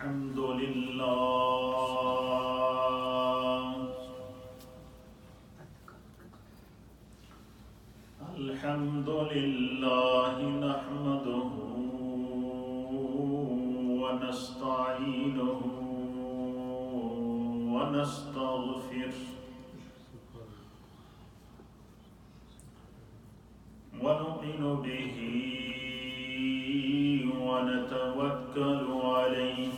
الحمد لله الحمد لله نحمده ونستعينه ونستغفره ونؤمن به ونتوكل عليه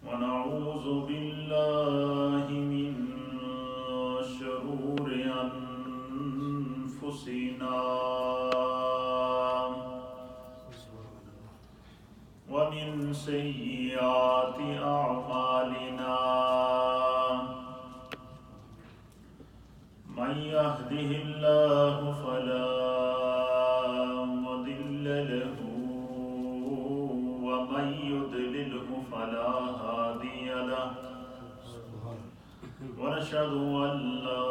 ونعوذ بالله من شرور أنفسنا ومن سيئات أعمالنا من يهده الله فلا مضل له ومن يضلله فلا هادي له ونشهد أن لا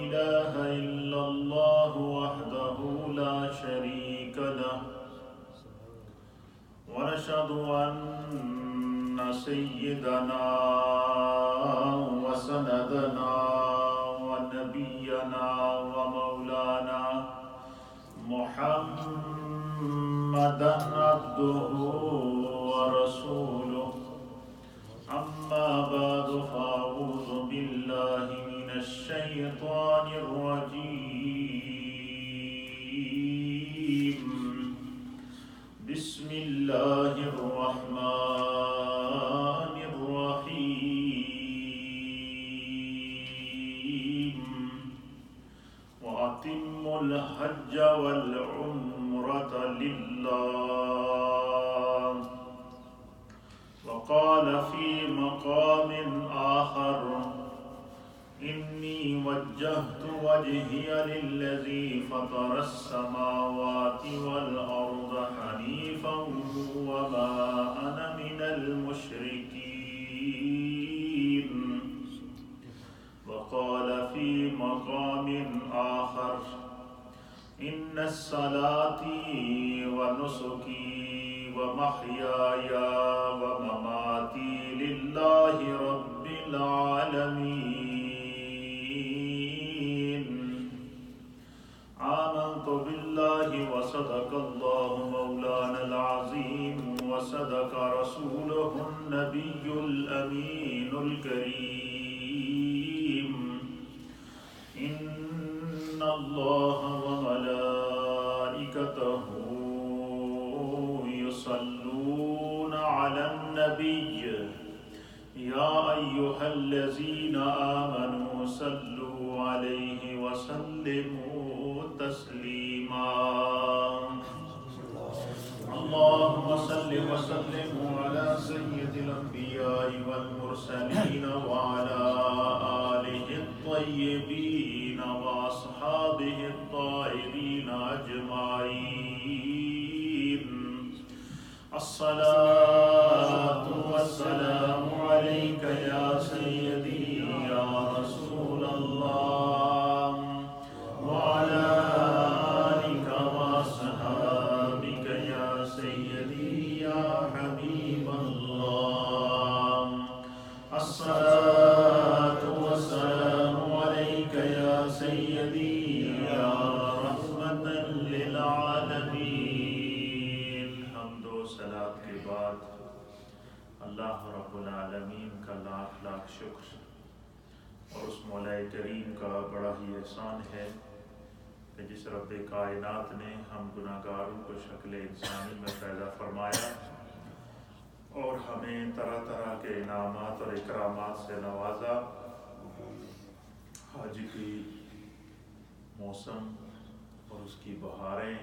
إله إلا الله وحده لا شريك له ونشهد أن سيدنا وسندنا ونبينا ومولانا محمدا عبده ورسوله أما بعد فأعوذ بالله من الشيطان الرجيم بسم الله الرحمن الرحيم وأتموا الحج والعمرة لله وقال في مقام آخر إني وجهت وجهي للذي فطر السماوات والأرض حنيفا وما أنا من المشركين وقال في مقام آخر إن صلاتي ونسكي ومحياي ومماتي لله رب العالمين آمنت بالله وصدق الله مولانا العظيم وصدق رسوله النبي الأمين الكريم إن الله وملائكته يصلون على النبي يا أيها الذين آمنوا صلوا عليه وسلموا تسليما اللهم صل وسلم على سيد الأنبياء والمرسلين وعلى آله الطيبين وأصحابه الطاهرين أجمعين الصلاة والسلام عليك يا سيدي يا رسول الله وعلى آلك وأصحابك يا سيدي يا حبيب الله الصلاة والسلام عليك يا سيدي يا رحمة للعالمين حمد و صلاة کے بعد اللہ رب العالمین کا لاکھ لاکھ شکر اور اس مولا کریم کا بڑا ہی احسان ہے کہ جس رب کائنات نے ہم گناہگاروں کو شکل انسانی میں پیدا فرمایا اور ہمیں طرح طرح کے انعامات اور اکرامات سے نوازا حج کی موسم اور اس کی بہاریں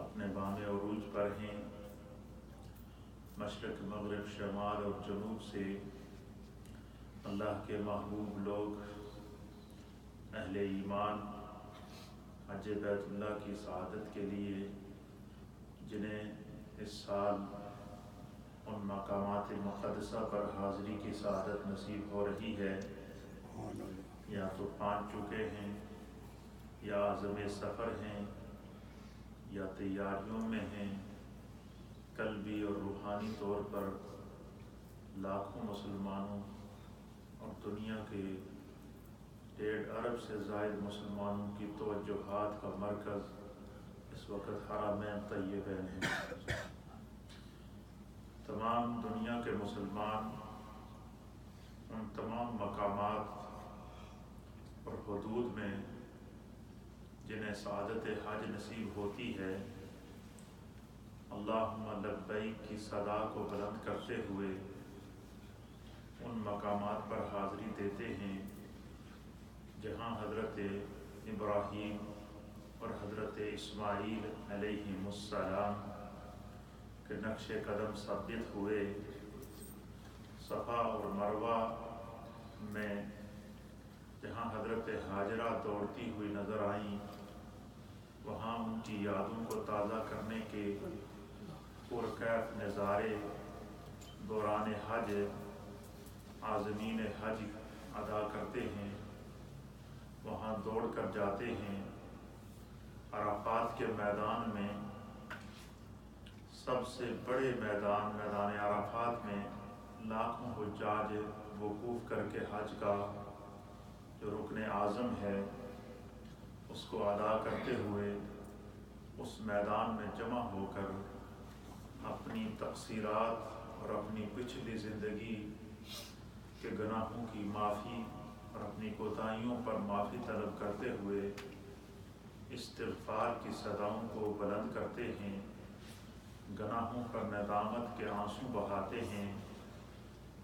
اپنے بام عروج پر ہیں مشرق مغرب شمال اور جنوب سے اللہ کے محبوب لوگ اہل ایمان حج بیت اللہ کی سعادت کے لیے جنہیں اس سال ان مقامات مقدسہ پر حاضری کی سعادت نصیب ہو رہی ہے یا تو پہنچ چکے ہیں یا عزم سفر ہیں یا تیاریوں میں ہیں قلبی اور روحانی طور پر لاکھوں مسلمانوں اور دنیا کے 1.5 ارب سے زائد مسلمانوں کی توجہات کا مرکز اس وقت حرمین طیبین ہے۔ تمام دنیا کے مسلمان ان تمام مقامات اور حدود میں جنہیں سعادت حج نصیب ہوتی ہے، اللہم لبیک کی صدا کو بلند کرتے ہوئے ان مقامات پر حاضری دیتے ہیں جہاں حضرت ابراہیم اور حضرت اسماعیل علیہم السلام کے نقش قدم ثابت ہوئے۔ صفا اور مروہ میں جہاں حضرت ہاجرہ دوڑتی ہوئی نظر آئیں، وہاں ان کی یادوں کو تازہ کرنے کے پرکیف نظارے دوران حج عازمین حج ادا کرتے ہیں، وہاں دوڑ کر جاتے ہیں۔ عرفات کے میدان میں، سب سے بڑے میدان عرفات میں لاکھوں حجاج وقوف کر کے حج کا جو رکن اعظم ہے اس کو ادا کرتے ہوئے اس میدان میں جمع ہو کر اپنی تقصیرات اور اپنی پچھلی زندگی کے گناہوں کی معافی اور اپنی کوتاہیوں پر معافی طلب کرتے ہوئے استغفار کی صداؤں کو بلند کرتے ہیں، گناہوں پر ندامت کے آنسو بہاتے ہیں،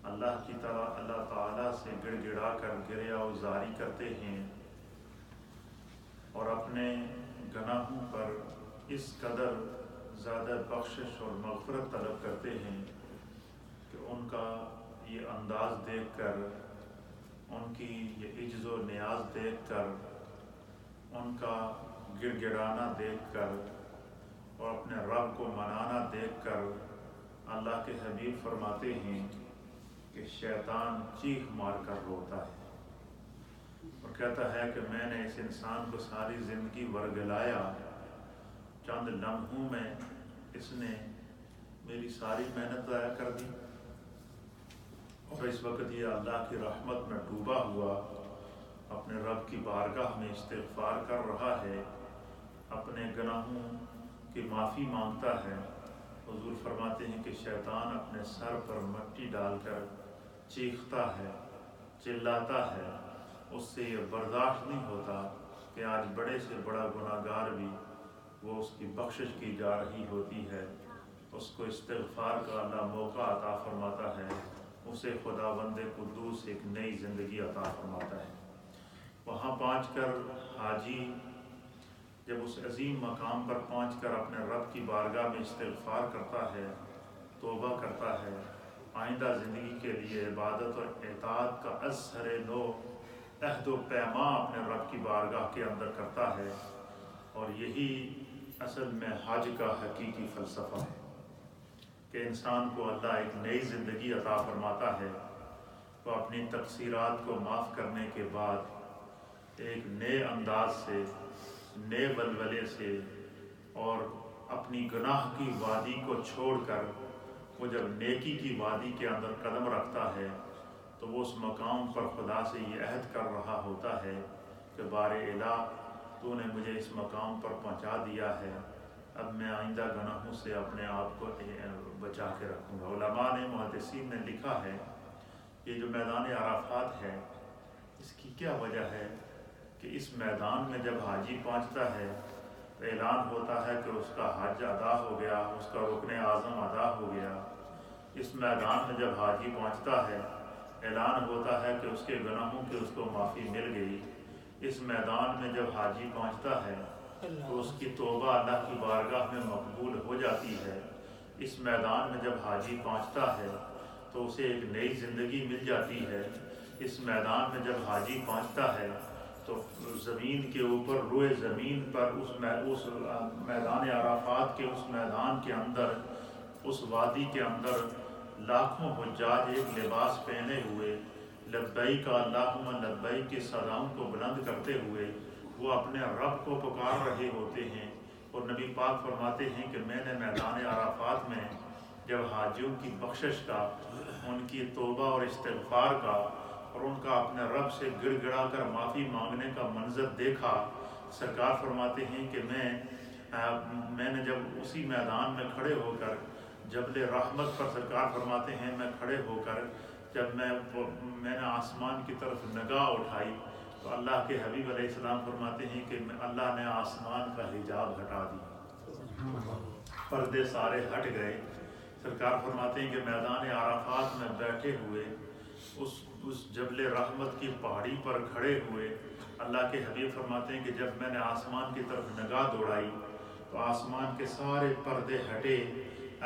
اللہ تعالیٰ سے گڑ گڑا کر گریہ وزاری کرتے ہیں اور اپنے گناہوں پر اس قدر زیادہ بخشش اور مغفرت طلب کرتے ہیں کہ ان کا یہ انداز دیکھ کر، ان کی یہ عجز و نیاز دیکھ کر، ان کا گڑ گڑانا دیکھ کر اور اپنے رب کو منانا دیکھ کر اللہ کے حبیب فرماتے ہیں کہ شیطان چیخ مار کر روتا ہے اور کہتا ہے کہ میں نے اس انسان کو ساری زندگی ورگلایا، چند لمحوں میں اس نے میری ساری محنت ضائع کر دی، اور اس وقت یہ اللہ کی رحمت میں ڈوبا ہوا اپنے رب کی بارگاہ میں استغفار کر رہا ہے، اپنے گناہوں کی معافی مانگتا ہے۔ حضور فرماتے ہیں کہ شیطان اپنے سر پر مٹی ڈال کر چیختا ہے، چلاتا ہے، اس سے یہ برداشت نہیں ہوتا کہ آج بڑے سے بڑا گناہگار بھی وہ اس کی بخشش کی جا رہی ہوتی ہے، اس کو استغفار کا اللہ موقع عطا فرماتا ہے، اسے خداوند قدوس ایک نئی زندگی عطا فرماتا ہے۔ وہاں پہنچ کر حاجی جب اس عظیم مقام پر پہنچ کر اپنے رب کی بارگاہ میں استغفار کرتا ہے، توبہ کرتا ہے، آئندہ زندگی کے لیے عبادت اور اطاعت کا از سر نو عہد و پیمان اپنے رب کی بارگاہ کے اندر کرتا ہے، اور یہی اصل میں حج کا حقیقی فلسفہ ہے کہ انسان کو اللہ ایک نئی زندگی عطا فرماتا ہے، وہ اپنی تقصیرات کو معاف کرنے کے بعد ایک نئے انداز سے، نئے ولولے سے اور اپنی گناہ کی وادی کو چھوڑ کر وہ جب نیکی کی وادی کے اندر قدم رکھتا ہے تو وہ اس مقام پر خدا سے یہ عہد کر رہا ہوتا ہے کہ بار الہ تو نے مجھے اس مقام پر پہنچا دیا ہے، اب میں آئندہ گناہوں سے اپنے آپ کو بچا کے رکھوں گا۔ علماء نے، محدثین نے لکھا ہے یہ جو میدان عرفات ہے اس کی کیا وجہ ہے کہ اس میدان میں جب حاجی پہنچتا ہے تو اعلان ہوتا ہے کہ اس کا حج ادا ہو گیا، اس کا رکن اعظم ادا ہو گیا۔ اس میدان میں جب حاجی پہنچتا ہے اعلان ہوتا ہے کہ اس کے گناہوں کی اس کو معافی مل گئی۔ اس میدان میں جب حاجی پہنچتا ہے تو اس کی توبہ اللہ کی بارگاہ میں مقبول ہو جاتی ہے۔ اس میدان میں جب حاجی پہنچتا ہے تو اسے ایک نئی زندگی مل جاتی ہے۔ اس میدان میں جب حاجی پہنچتا ہے تو زمین کے اوپر، روئے زمین پر، اس میدان عرفات کے اس میدان کے اندر، اس وادی کے اندر لاکھوں حجاج ایک لباس پہنے ہوئے لبیک اللہم لبیک کی صداؤں کو بلند کرتے ہوئے وہ اپنے رب کو پکار رہے ہوتے ہیں اور نبی پاک فرماتے ہیں کہ میں نے میدان عرفات میں جب حاجیوں کی بخشش کا، ان کی توبہ اور استغفار کا اور ان کا اپنے رب سے گڑ گڑا کر معافی مانگنے کا منظر دیکھا، سرکار فرماتے ہیں کہ میں نے جب اسی میدان میں کھڑے ہو کر جبل رحمت پر، سرکار فرماتے ہیں میں کھڑے ہو کر جب میں نے آسمان کی طرف نگاہ اٹھائی تو اللہ کے حبیب علیہ السلام فرماتے ہیں کہ اللہ نے آسمان کا حجاب ہٹا دیا، پردے سارے ہٹ گئے۔ سرکار فرماتے ہیں کہ میدان عرفات میں بیٹھے ہوئے اس جبل رحمت کی پہاڑی پر کھڑے ہوئے اللہ کے حبیب فرماتے ہیں کہ جب میں نے آسمان کی طرف نگاہ دوڑائی تو آسمان کے سارے پردے ہٹے،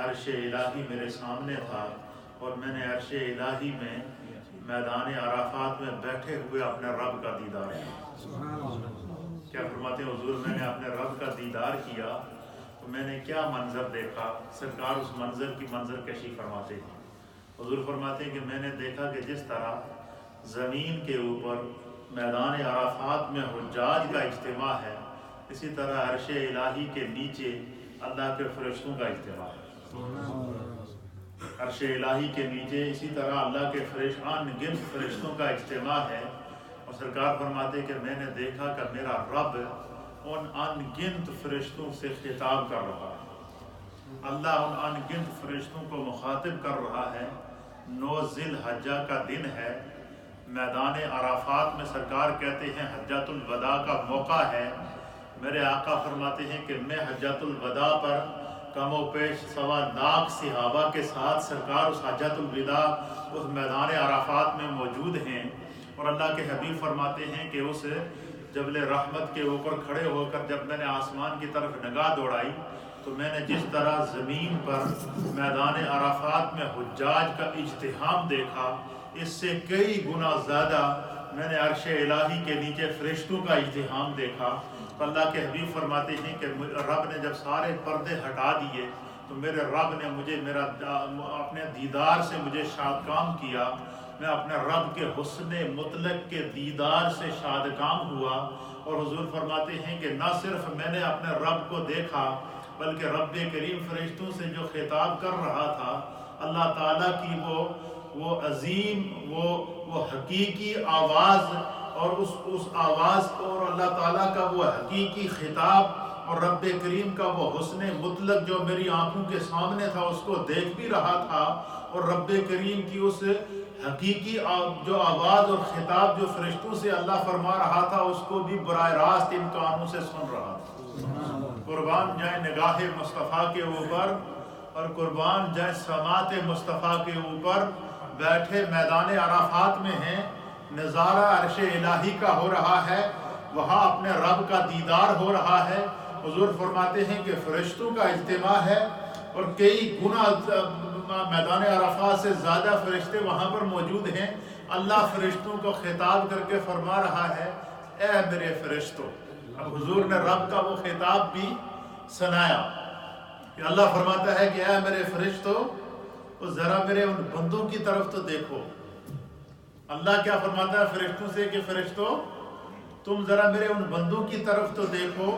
عرش الہی میرے سامنے تھا اور میں نے عرش الہی میں میدان عرفات میں بیٹھے ہوئے اپنے رب کا دیدار کیا۔ کیا فرماتے ہیں حضور، میں نے اپنے رب کا دیدار کیا تو میں نے کیا منظر دیکھا؟ سرکار اس منظر کی منظر کشی فرماتے ہیں۔ حضور فرماتے ہیں کہ میں نے دیکھا کہ جس طرح زمین کے اوپر میدان عرفات میں حجاج کا اجتماع ہے، اسی طرح عرش الہی کے نیچے اللہ کے فرشتوں کا اجتماع ہے۔ عرش الہی کے نیچے اسی طرح اللہ کے ان گنت فرشتوں کا اجتماع ہے، اور سرکار فرماتے کہ میں نے دیکھا کہ میرا رب ان ان گنت فرشتوں سے خطاب کر رہا ہے۔ اللہ ان ان گنت فرشتوں کو مخاطب کر رہا ہے۔ 9 ذی الحجہ کا دن ہے، میدان عرفات میں سرکار کہتے ہیں حجۃ الوداع کا موقع ہے۔ میرے آقا فرماتے ہیں کہ میں حجۃ الوداع پر کم و بیش 1.25 لاکھ صحابہ کے ساتھ سرکار اس حجۃ الوداع اس میدان عرفات میں موجود ہیں، اور اللہ کے حبیب فرماتے ہیں کہ اس جبل رحمت کے اوپر کھڑے ہو کر جب میں نے آسمان کی طرف نگاہ دوڑائی تو میں نے جس طرح زمین پر میدان عرفات میں حجاج کا اجتحام دیکھا، اس سے کئی گنا زیادہ میں نے عرش الہی کے نیچے فرشتوں کا اجتحام دیکھا۔ تو اللہ کے حبیب فرماتے ہیں کہ رب نے جب سارے پردے ہٹا دیے تو میرے رب نے مجھے اپنے دیدار سے مجھے شادکام کیا۔ میں اپنے رب کے حسن مطلق کے دیدار سے شادکام ہوا، اور حضور فرماتے ہیں کہ نہ صرف میں نے اپنے رب کو دیکھا بلکہ رب کریم فرشتوں سے جو خطاب کر رہا تھا، اللہ تعالیٰ کی وہ عظیم وہ حقیقی آواز اور اس آواز کو، اور اللہ تعالیٰ کا وہ حقیقی خطاب اور رب کریم کا وہ حسن مطلق جو میری آنکھوں کے سامنے تھا اس کو دیکھ بھی رہا تھا، اور رب کریم کی اس حقیقی جو آواز اور خطاب جو فرشتوں سے اللہ فرما رہا تھا اس کو بھی براہ راست ان کانوں سے سن رہا تھا۔ قربان جائیں نگاہ مصطفیٰ کے اوپر، اور قربان جائیں سماعت مصطفیٰ کے اوپر، بیٹھے میدان عرفات میں ہیں، نظارہ عرش الہی کا ہو رہا ہے، وہاں اپنے رب کا دیدار ہو رہا ہے۔ حضور فرماتے ہیں کہ فرشتوں کا اجتماع ہے اور کئی گنا میدان عرفات سے زیادہ فرشتے وہاں پر موجود ہیں۔ اللہ فرشتوں کو خطاب کر کے فرما رہا ہے، اے میرے فرشتوں۔ اب حضور نے رب کا وہ خطاب بھی سنایا کہ اللہ فرماتا ہے کہ اے میرے فرشتوں، ذرا میرے ان بندوں کی طرف تو دیکھو۔ اللہ کیا فرماتا ہے فرشتوں سے کہ فرشتوں تم ذرا میرے ان بندوں کی طرف تو دیکھو۔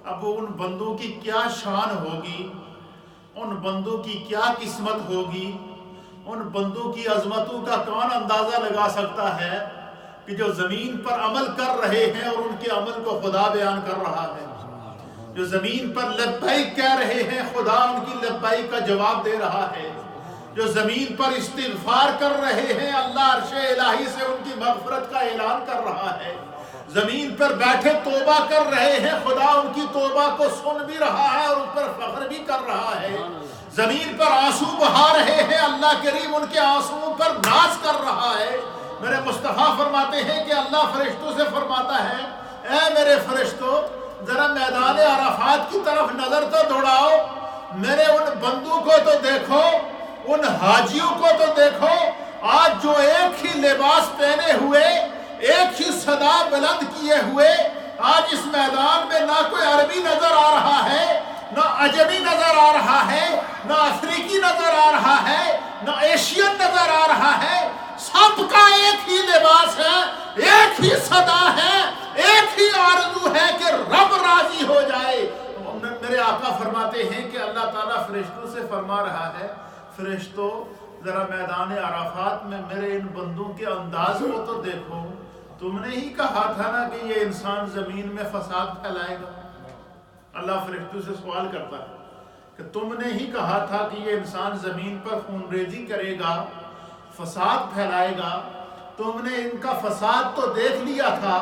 اب وہ ان بندوں کی کیا شان ہوگی، ان بندوں کی کیا قسمت ہوگی، ان بندوں کی عظمتوں کا کون اندازہ لگا سکتا ہے کہ جو زمین پر عمل کر رہے ہیں اور ان کے عمل کو خدا بیان کر رہا ہے، جو زمین پر لبیک کہہ رہے ہیں خدا ان کی لبیک کا جواب دے رہا ہے، جو زمین پر استغفار کر رہے ہیں اللہ عرش الہی سے ان کی مغفرت کا اعلان کر رہا ہے، زمین پر بیٹھے توبہ کر رہے ہیں خدا ان کی توبہ کو سن بھی رہا ہے اور ان پر فخر بھی کر رہا ہے، زمین پر آنسو بہا رہے ہیں اللہ کریم ان کے آنسوؤں پر ناز کر رہا ہے۔ میرے مصطفیٰ فرماتے ہیں کہ اللہ فرشتوں سے فرماتا ہے، اے میرے فرشتوں ذرا میدان عرفات کی طرف نظر تو دوڑاؤ، میرے ان بندوں کو تو دیکھو، ان حاجیوں کو تو دیکھو، آج جو ایک ہی لباس پہنے ہوئے، ایک ہی صدا بلند کیے ہوئے، آج اس میدان میں نہ کوئی عربی نظر آ رہا ہے، نہ عجمی نظر آ رہا ہے، نہ افریقی نظر آ رہا ہے، نہ ایشین نظر آ رہا ہے، سب کا ایک ہی لباس ہے، ایک ہی صدا ہے، ایک ہی آرزو ہے کہ رب راضی ہو جائے۔ میرے آقا فرماتے ہیں کہ اللہ تعالیٰ فرشتوں سے فرما رہا ہے، فرشتوں ذرا میدان عرفات میں میرے ان بندوں کے انداز کو تو دیکھو، تم نے ہی کہا تھا نا کہ یہ انسان زمین میں فساد پھیلائے گا۔ اللہ فرشتوں سے سوال کرتا ہے کہ تم نے ہی کہا تھا کہ یہ انسان زمین پر خون ریزی کرے گا، فساد پھیلائے گا، تم نے ان کا فساد تو دیکھ لیا تھا،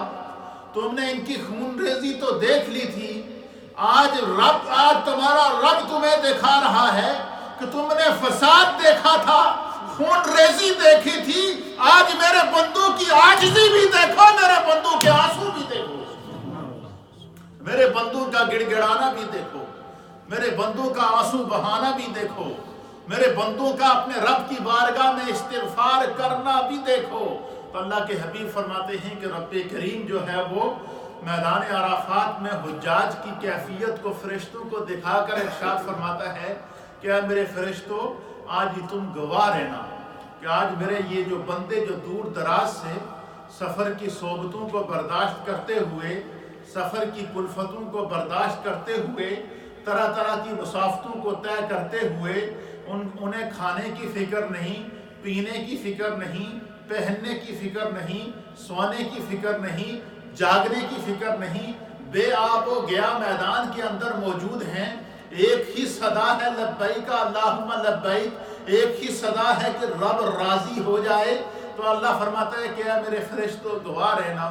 تم نے ان کی خون ریزی تو دیکھ لی تھی، آج تمہارا رب تمہیں دکھا رہا ہے کہ تم نے فساد دیکھا تھا، خون ریزی دیکھی تھی، آج میرے بندوں کی عاجزی بھی دیکھو، میرے بندوں کے آنسو بھی دیکھو، میرے بندوں کا گڑ گڑانا بھی دیکھو، میرے بندوں کا آنسو بہانا بھی دیکھو، میرے بندوں کا اپنے رب کی بارگاہ میں استغفار کرنا بھی دیکھو۔ تو اللہ کے حبیب فرماتے ہیں کہ رب کریم جو ہے وہ میدان عرفات میں حجاج کی کیفیت کو فرشتوں کو دکھا کر ارشاد فرماتا ہے کہ اے میرے فرشتوں، آج تم گواہ رہنا کہ آج میرے یہ جو بندے جو دور دراز سے سفر کی صحبتوں کو برداشت کرتے ہوئے، سفر کی کلفتوں کو برداشت کرتے ہوئے، طرح طرح کی مسافتوں کو طے کرتے ہوئے، انہیں کھانے کی فکر نہیں، پینے کی فکر نہیں، پہننے کی فکر نہیں، سونے کی فکر نہیں، جاگنے کی فکر نہیں، بے آب و گیا میدان کے اندر موجود ہیں، ایک ہی صدا ہے لبیک اللہم لبیک، ایک ہی صدا ہے کہ رب راضی ہو جائے۔ تو اللہ فرماتا ہے کہ اے میرے فرشتوں گواہ رہنا،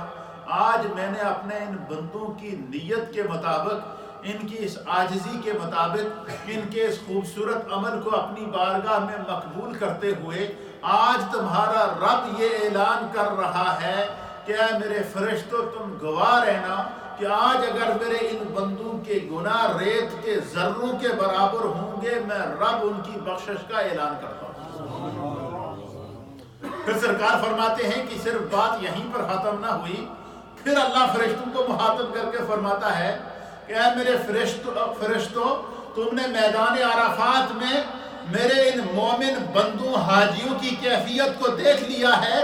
آج میں نے اپنے ان بندوں کی نیت کے مطابق، ان کی اس عاجزی کے مطابق، ان کے اس خوبصورت عمل کو اپنی بارگاہ میں مقبول کرتے ہوئے آج تمہارا رب یہ اعلان کر رہا ہے کہ اے میرے فرشتوں تم گواہ رہنا کہ آج اگر میرے ان بندوں کے گناہ ریت کے ذروں کے برابر ہوں گے، میں رب ان کی بخشش کا اعلان کرتا ہوں۔ پھر سرکار فرماتے ہیں کہ صرف بات یہیں پر ختم نہ ہوئی، پھر اللہ فرشتوں کو مخاطب کر کے فرماتا ہے کہ اے میرے فرشتوں تم نے میدان عرفات میں میرے ان مومن بندوں حاجیوں کی کیفیت کو دیکھ لیا ہے،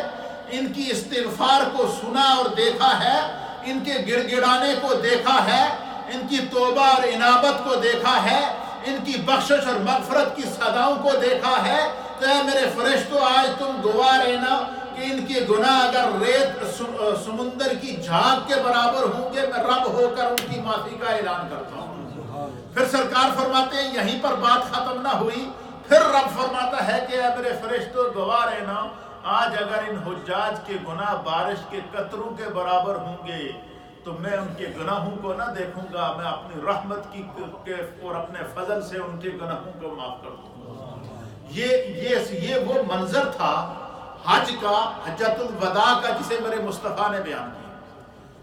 ان کی استغفار کو سنا اور دیکھا ہے، ان کے گڑ گڑانے کو دیکھا ہے، ان کی توبہ اور انابت کو دیکھا ہے، ان کی بخشش اور مغفرت کی صداؤں کو دیکھا ہے۔ تو اے میرے فرشتوں آج تم گواہ رہنا کہ ان کے گناہ اگر ریت سمندر کی جھاگ کے برابر ہوں گے، میں رب ہو کر ان کی معافی کا اعلان کرتا ہوں۔ پھر سرکار فرماتے ہیں یہیں پر بات ختم نہ ہوئی، پھر رب فرماتا ہے کہ اے میرے فرشتوں گواہ رہنا، آج اگر ان حجاج کے گناہ بارش کے قطروں کے برابر ہوں گے تو میں ان کے گناہوں کو نہ دیکھوں گا، میں اپنی رحمت کی اور اپنے فضل سے ان کے گناہوں کو معاف کر دوں گا۔ یہ وہ منظر تھا حج کا، حجۃ الوداع کا، جسے میرے مصطفیٰ نے بیان کیا۔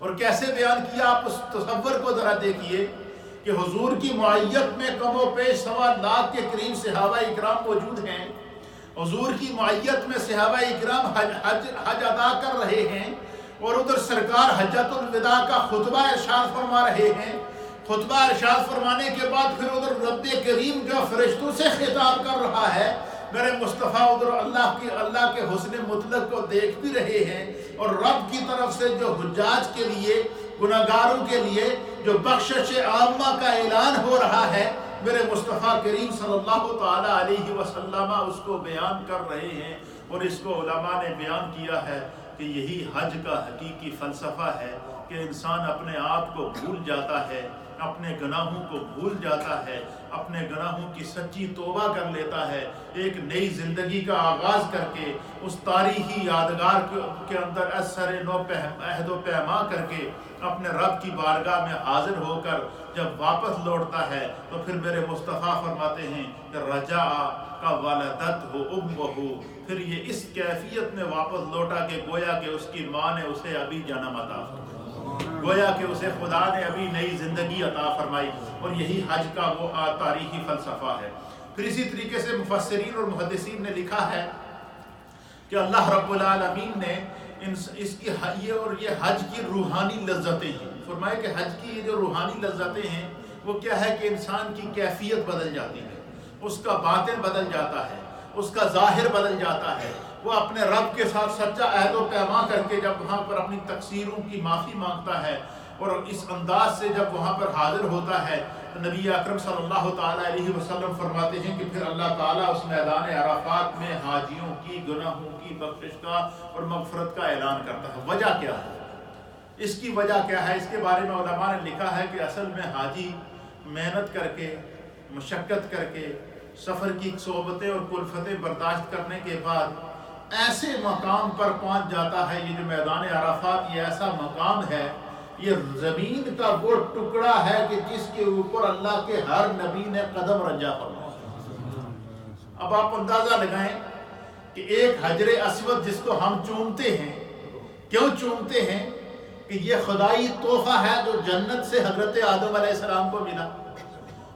اور کیسے بیان کیا آپ اس تصور کو ذرا دیکھیے کہ حضور کی معیت میں کم و بیش 1.25 لاکھ کے قریب صحابہ اکرام موجود ہیں، حضور کی معیت میں صحابہ اکرام حج ادا کر رہے ہیں، اور ادھر سرکار حجۃ الوداع کا خطبہ ارشاد فرما رہے ہیں۔ خطبہ ارشاد فرمانے کے بعد پھر ادھر رب کریم جو فرشتوں سے خطاب کر رہا ہے، میرے مصطفیٰ ادھر اللہ کے حسن مطلق کو دیکھ بھی رہے ہیں، اور رب کی طرف سے جو حجاج کے لیے، گناہگاروں کے لیے جو بخشش عامہ کا اعلان ہو رہا ہے، میرے مصطفیٰ کریم صلی اللہ تعالیٰ علیہ وسلم اس کو بیان کر رہے ہیں۔ اور اس کو علماء نے بیان کیا ہے کہ یہی حج کا حقیقی فلسفہ ہے کہ انسان اپنے آپ کو بھول جاتا ہے، اپنے گناہوں کو بھول جاتا ہے، اپنے گناہوں کی سچی توبہ کر لیتا ہے، ایک نئی زندگی کا آغاز کر کے اس تاریخی یادگار کے اندر اثر نو عہد و پیما کر کے اپنے رب کی بارگاہ میں حاضر ہو کر جب واپس لوٹتا ہے تو پھر میرے مصطفیٰ فرماتے ہیں کہ رجع کا ولدت ہو امہ، پھر یہ اس کیفیت میں واپس لوٹا کہ گویا کہ اس کی ماں نے اسے ابھی جنم عطا فرمایا، گویا کہ اسے خدا نے ابھی نئی زندگی عطا فرمائی۔ اور یہی حج کا وہ تاریخی فلسفہ ہے۔ پھر اسی طریقے سے مفسرین اور محدثین نے لکھا ہے کہ اللہ رب العالمین نے یہ حج کی روحانی لذتیں ہیں، فرمایا کہ حج کی یہ جو روحانی لذتیں ہیں وہ کیا ہے کہ انسان کی کیفیت بدل جاتی ہے، اس کا باطن بدل جاتا ہے، اس کا ظاہر بدل جاتا ہے، وہ اپنے رب کے ساتھ سچا عہد و پیما کر کے جب وہاں پر اپنی تقصیروں کی معافی مانگتا ہے اور اس انداز سے جب وہاں پر حاضر ہوتا ہے نبی اکرم صلی اللہ تعالیٰ علیہ وسلم فرماتے ہیں کہ پھر اللہ تعالیٰ اس میدان عرفات میں حاجیوں کی گناہوں کی بخشش کا اور مغفرت کا اعلان کرتا ہے۔ وجہ کیا ہے؟ اس کی وجہ کیا ہے؟ اس کے بارے میں علماء نے لکھا ہے کہ اصل میں حاجی محنت کر کے، مشقت کر کے، سفر کی صحبتیں اور کلفتیں برداشت کرنے کے بعد ایسے مقام پر پہنچ جاتا ہے۔ یہ جو میدان عرفات یہ ایسا مقام ہے، یہ زمین کا وہ ٹکڑا ہے کہ جس کے اوپر اللہ کے ہر نبی نے قدم رنجا فرمایا۔ اب آپ اندازہ لگائیں کہ ایک حجر اسود جس کو ہم چومتے ہیں، کیوں چومتے ہیں؟ کہ یہ خدائی تحفہ ہے جو جنت سے حضرت آدم علیہ السلام کو ملا۔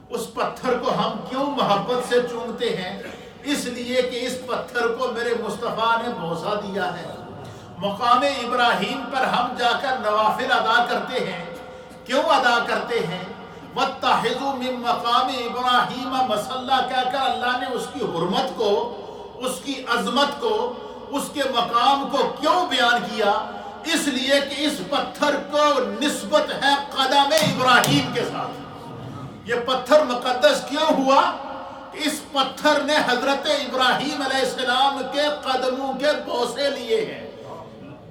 اس پتھر کو ہم کیوں محبت سے چومتے ہیں؟ اس لیے کہ اس پتھر کو میرے مصطفیٰ نے بوسہ دیا ہے۔ مقام ابراہیم پر ہم جا کر نوافل ادا کرتے ہیں، کیوں ادا کرتے ہیں؟ وَاتَّخِذُوا مِن مَّقَامِ إِبْرَاهِيمَ مَصَلَّى کہہ کر اللہ نے اس کی حرمت کو، اس کی عظمت کو، اس کے مقام کو کیوں بیان کیا؟ اس لیے کہ اس پتھر کو نسبت ہے قدم ابراہیم کے ساتھ۔ یہ پتھر مقدس کیوں ہوا؟ کہ اس پتھر نے حضرت ابراہیم علیہ السلام کے قدموں کے بوسے لیے ہیں۔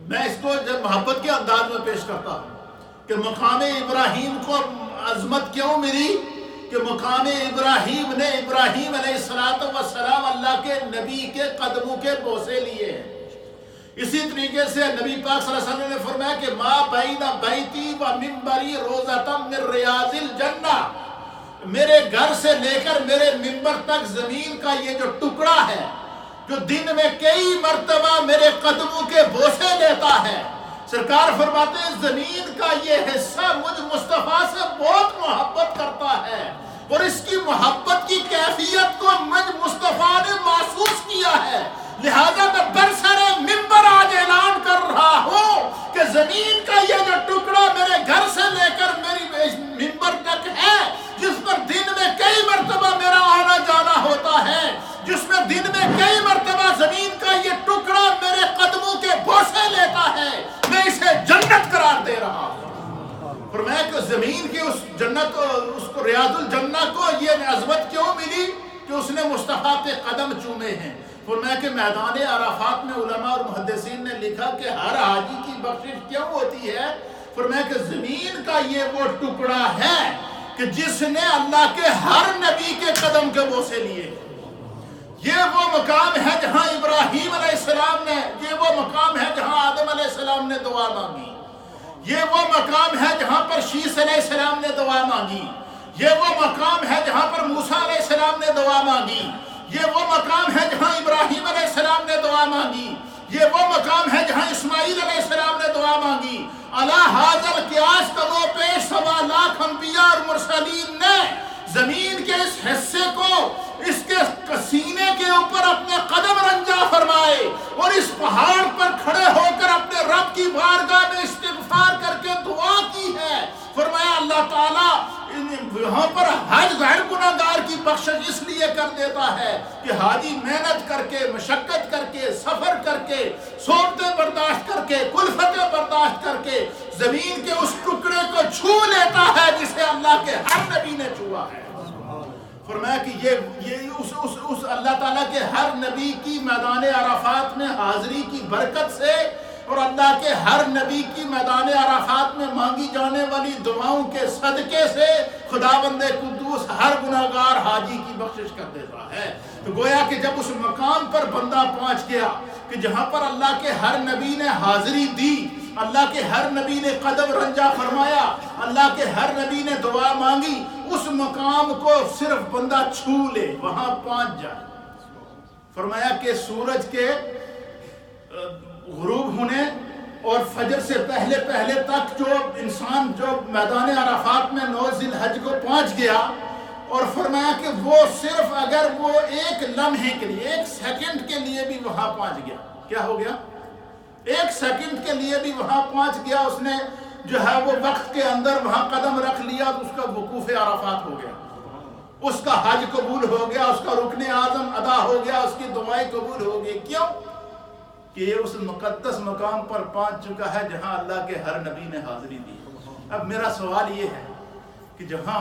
میں اس کو جب محبت کے انداز میں پیش کرتا ہوں کہ مقام ابراہیم کو عظمت کیوں ملی؟ کہ مقام ابراہیم نے ابراہیم علیہ السلام اللہ کے نبی کے قدموں کے بوسے لیے ہیں۔ اسی طریقے سے نبی پاک صلی اللہ علیہ وسلم نے فرمایا کہ ما بین بیتی و منبری روضۃ من ریاض الجنہ، میرے گھر سے لے کر میرے منبر تک زمین کا یہ جو ٹکڑا ہے جو دن میں کئی مرتبہ میرے قدموں کے بوسے لیتا ہے، سرکار فرماتے ہیں زمین کا یہ حصہ مجھ مصطفیٰ سے بہت محبت کرتا ہے، اور اس کی محبت کی کیفیت کو مجھ مصطفیٰ نے محسوس کیا ہے۔ لہذا میں برسر منبر آج اعلان کر رہا ہوں کہ زمین کا یہ جو ٹکڑا میرے گھر سے لے کر میری منبر تک ہے، جس پر دن میں کئی مرتبہ میرا آنا جانا ہوتا ہے، جس میں دن میں کئی مرتبہ زمین کا یہ ٹکڑا میرے قدموں کے بوسے لیتا ہے، میں اسے جنت قرار دے رہا ہوں۔ فرمایا کہ زمین کی اس جنت، اس کو ریاض الجنہ کو یہ عظمت کیوں ملی؟ کہ اس نے مصطفیٰ کے قدم چومے ہیں۔ فرمایا کہ میدان عرفات میں علماء اور محدثین نے لکھا کہ ہر حاجی کی بخشش کیوں ہوتی ہے؟ فرمایا کہ زمین کا یہ وہ ٹکڑا ہے کہ جس نے اللہ کے ہر نبی کے قدم کے بوسے لیے۔ یہ وہ مقام ہے جہاں ابراہیم علیہ السلام نے، یہ وہ مقام ہے جہاں آدم علیہ السلام نے دعا مانگی، یہ وہ مقام ہے جہاں پر شیس علیہ السلام نے دعا مانگی، یہ وہ مقام ہے جہاں پر موسیٰ علیہ السلام نے دعا مانگی، یہ وہ مقام ہے جہاں ابراہیم علیہ السلام نے دعا مانگی، یہ وہ مقام ہے جہاں اسماعیل علیہ السلام نے دعا مانگی۔ علی ھذا القیاس کم و بیش 1.25 لاکھ انبیاء اور مرسلین نے زمین کے اس حصے کو، اس کے سینے کے اوپر اپنے قدم رنجا فرمائے اور اس پہاڑ پر کھڑے ہو کر اپنے رب کی بارگاہ میں استغفار کر کے دعا کی ہے۔ فرمایا اللہ تعالیٰ یہاں پر حج غیر گناہگار کی بخشش اس لیے کر دیتا ہے کہ حاجی محنت کر کے، مشقت کر کے، سفر کر کے، صحبتیں برداشت کر کے، کلفتیں برداشت کر کے زمین کے اس ٹکڑے کو چھو لیتا ہے جسے اللہ کے ہر نبی نے چھوا ہے۔ فرمایا کہ یہ اس اللہ تعالیٰ کے ہر نبی کی میدان عرفات میں حاضری کی برکت سے اور اللہ کے ہر نبی کی میدان عرفات میں مانگی جانے والی دعاؤں کے صدقے سے خداوند قدوس ہر گناہگار حاجی کی بخشش کر دیتا ہے۔ تو گویا کہ جب اس مقام پر بندہ پہنچ گیا کہ جہاں پر اللہ کے ہر نبی نے حاضری دی، اللہ کے ہر نبی نے قدم رنجا فرمایا، اللہ کے ہر نبی نے دعا مانگی، اس مقام کو صرف بندہ چھو لے، وہاں پہنچ جائے۔ فرمایا کہ سورج کے غروب ہونے اور فجر سے پہلے پہلے تک جو انسان جو میدان عرفات میں 9 ذی الحج کو پہنچ گیا، اور فرمایا کہ وہ صرف اگر وہ ایک لمحے کے لیے، ایک سیکنڈ کے لیے بھی وہاں پہنچ گیا، کیا ہو گیا؟ ایک سیکنڈ کے لیے بھی وہاں پہنچ گیا، اس نے جو ہے وہ وقت کے اندر وہاں قدم رکھ لیا تو اس کا وقوف عرفات ہو گیا، اس کا حج قبول ہو گیا، اس کا رکن اعظم ادا ہو گیا، اس کی دعائیں قبول ہو گئی۔ کیوں؟ کہ یہ اس مقدس مقام پر پہنچ چکا ہے جہاں اللہ کے ہر نبی نے حاضری دی۔ اب میرا سوال یہ ہے کہ جہاں